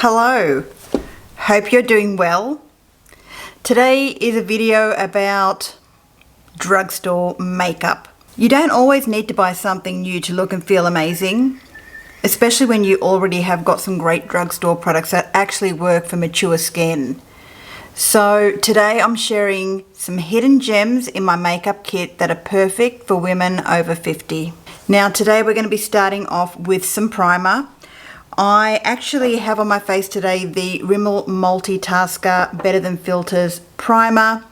Hello, hope you're doing well. Today is a video about drugstore makeup. You don't always need to buy something new to look and feel amazing, especially when you already have got some great drugstore products that actually work for mature skin. So today I'm sharing some hidden gems in my makeup kit that are perfect for women over 50. Now today we're going to be starting off with some primer. I actually have on my face today the Rimmel Multitasker Better Than Filters primer.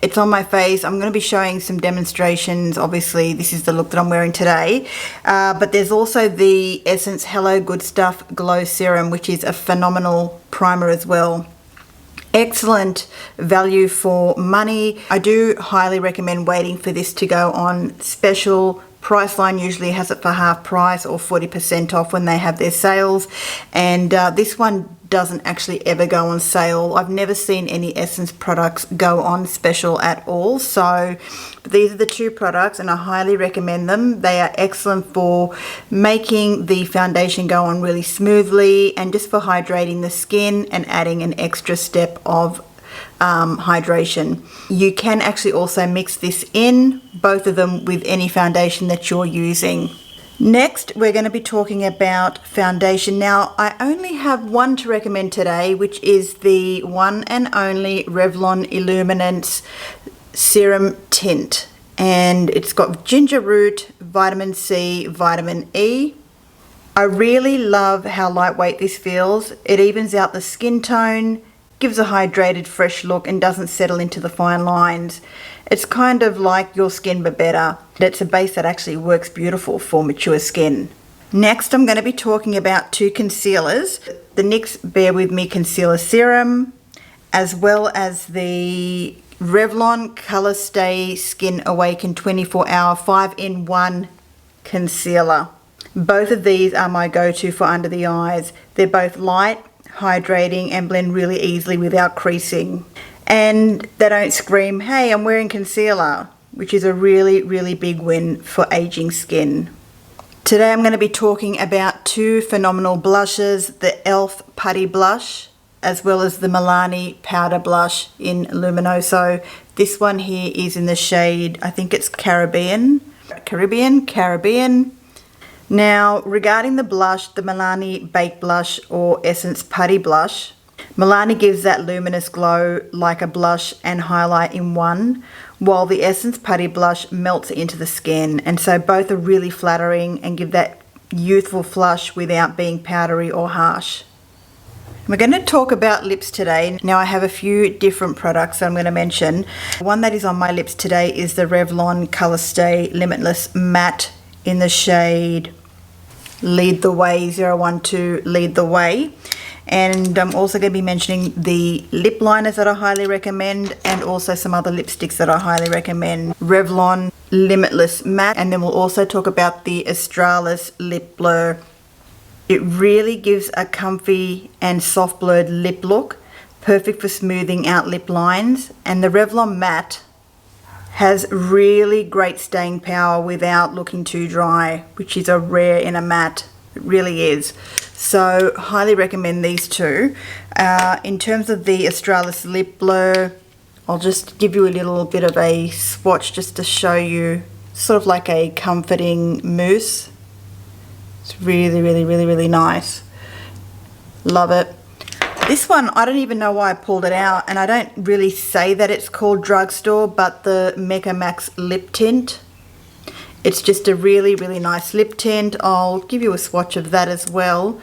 It's on my face. I'm going to be showing some demonstrations. Obviously this is the look that I'm wearing today, but there's also the Essence Hello Good Stuff Glow Serum, which is a phenomenal primer as well. Excellent value for money. I do highly recommend waiting for this to go on special. Priceline usually has it for half price or 40% off when they have their sales, and this one doesn't actually ever go on sale. I've never seen any Essence products go on special at all. So these are the two products and I highly recommend them. They are excellent for making the foundation go on really smoothly and just for hydrating the skin and adding an extra step of hydration. You can actually also mix this in, both of them, with any foundation that you're using. Next, we're going to be talking about foundation. Now, I only have one to recommend today, which is the one and only Revlon Illuminance Serum Tint. And it's got ginger root, vitamin C, vitamin E. I really love how lightweight this feels. It evens out the skin tone, gives a hydrated, fresh look, and doesn't settle into the fine lines. It's kind of like your skin but better. It's a base that actually works beautiful for mature skin. Next, I'm going to be talking about two concealers. The NYX Bear With Me Concealer Serum, as well as the Revlon Color Stay Skin Awaken 24-Hour 5-in-1 Concealer. Both of these are my go-to for under the eyes. They're both light, hydrating, and blend really easily without creasing. And they don't scream, hey, I'm wearing concealer, which is a really, really big win for aging skin. Today I'm going to be talking about two phenomenal blushes, the e.l.f. Putty Blush, as well as the Milani Powder Blush in Luminoso. This one here is in the shade, I think it's Caribbean. Now, regarding the blush, the Milani Baked Blush or Essence Putty Blush, Milani gives that luminous glow like a blush and highlight in one, while the Essence Putty Blush melts into the skin, and so both are really flattering and give that youthful flush without being powdery or harsh. We're going to talk about lips today. Now I have a few different products that I'm going to mention. One that is on my lips today is the Revlon Color Stay Limitless Matte in the shade Lead the Way 012 Lead the Way. And I'm also going to be mentioning the lip liners that I highly recommend, and also some other lipsticks that I highly recommend. Revlon Limitless Matte, and then we'll also talk about the Australis Lip Blur. It really gives a comfy and soft blurred lip look, perfect for smoothing out lip lines. And the Revlon Matte has really great staying power without looking too dry, which is a rare in a matte. It really is. So highly recommend these two. In terms of the Australis Lip Blur, I'll just give you a little bit of a swatch just to show you, sort of like a comforting mousse. It's really, really, really, really nice. Love it. This one, I don't even know why I pulled it out, and I don't really say that it's called drugstore, but the Mecca Max Lip Tint. It's just a really, really nice lip tint. I'll give you a swatch of that as well.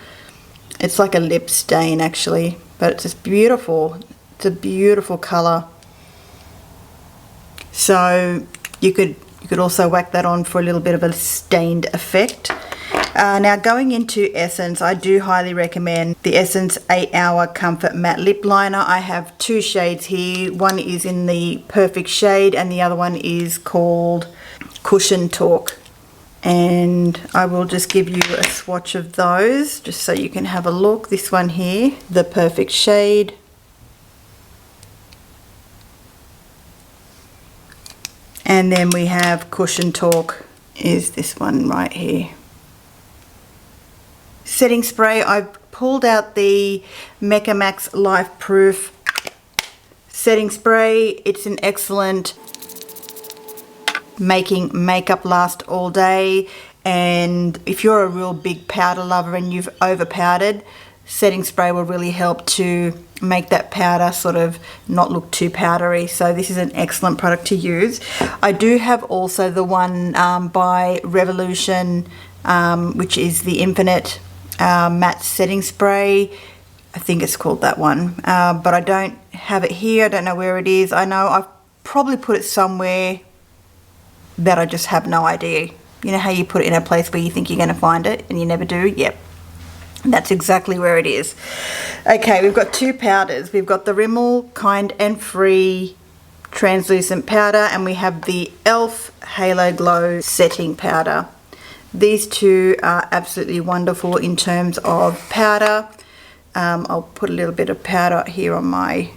It's like a lip stain actually, but it's just beautiful. It's a beautiful color. So you could also whack that on for a little bit of a stained effect. Now going into Essence, I do highly recommend the Essence 8-Hour Comfort Matte Lip Liner. I have two shades here. One is in the Perfect Shade and the other one is called Cushion Talk. And I will just give you a swatch of those just so you can have a look. This one here, the Perfect Shade. And then we have Cushion Talk is this one right here. Setting spray, I've pulled out the Mecca Max Life Proof setting spray. It's an excellent making makeup last all day, and if you're a real big powder lover and you've over powdered, setting spray will really help to make that powder sort of not look too powdery. So this is an excellent product to use. I do have also the one by Revolution, which is the Infinite Matte Setting Spray. I think it's called that one, but I don't have it here. I don't know where it is. I know I've probably put it somewhere that I just have no idea. You know how you put it in a place where you think you're going to find it and you never do? Yep. That's exactly where it is. Okay, we've got two powders. We've got the Rimmel Kind and Free translucent powder, and we have the e.l.f. Halo Glow setting powder. These two are absolutely wonderful in terms of powder. I'll put a little bit of powder here on my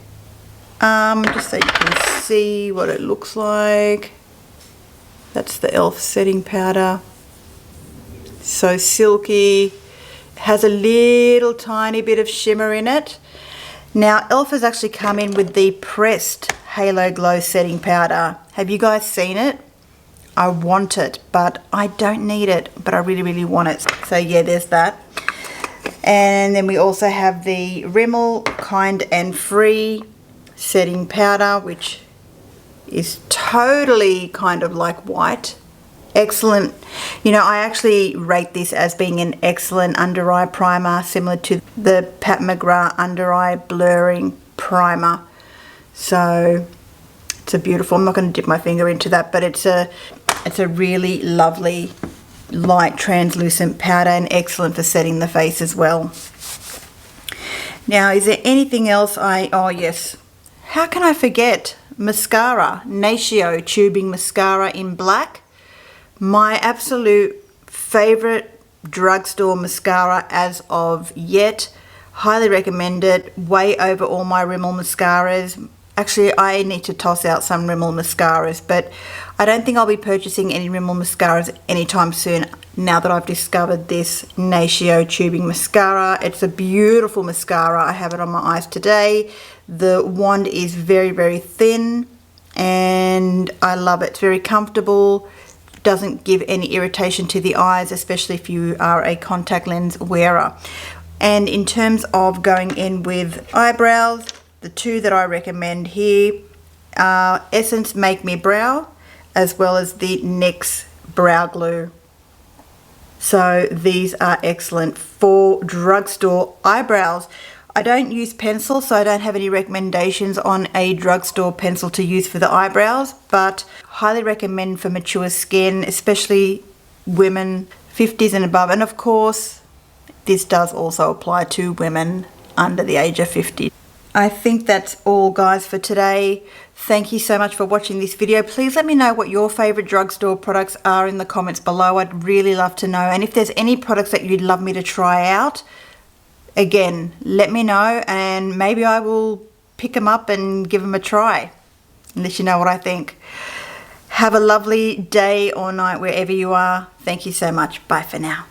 arm just so you can see what it looks like. That's the e.l.f. setting powder. So silky. Has a little tiny bit of shimmer in it. Now e.l.f. has actually come in with the pressed Halo Glow setting powder. Have you guys seen it? I want it, but I don't need it, but I really want it. So yeah, there's that. And then we also have the Rimmel Kind and Free setting powder, which is totally kind of like white. Excellent. You know, I actually rate this as being an excellent under eye primer, similar to the Pat McGrath under eye blurring primer. So it's a beautiful, I'm not going to dip my finger into that, but it's a really lovely light translucent powder and excellent for setting the face as well. Now, is there anything else oh yes, how can I forget mascara? Natio tubing mascara in black. My absolute favorite drugstore mascara as of yet. Highly recommend it. Way over all my Rimmel mascaras. Actually, I need to toss out some Rimmel mascaras, but I don't think I'll be purchasing any Rimmel mascaras anytime soon now that I've discovered this Natio tubing mascara. It's a beautiful mascara. I have it on my eyes today. The wand is very thin and I love it. It's very comfortable. Doesn't give any irritation to the eyes, especially if you are a contact lens wearer. And in terms of going in with eyebrows, the two that I recommend here are Essence Make Me Brow, as well as the NYX Brow Glue. So these are excellent for drugstore eyebrows. I don't use pencil, so I don't have any recommendations on a drugstore pencil to use for the eyebrows, but highly recommend for mature skin, especially women 50s and above. And of course, this does also apply to women under the age of 50. I think that's all, guys, for today. Thank you so much for watching this video. Please let me know what your favorite drugstore products are in the comments below. I'd really love to know. And if there's any products that you'd love me to try out, again, let me know and maybe I will pick them up and give them a try and let you know what I think. Have a lovely day or night wherever you are. Thank you so much. Bye for now.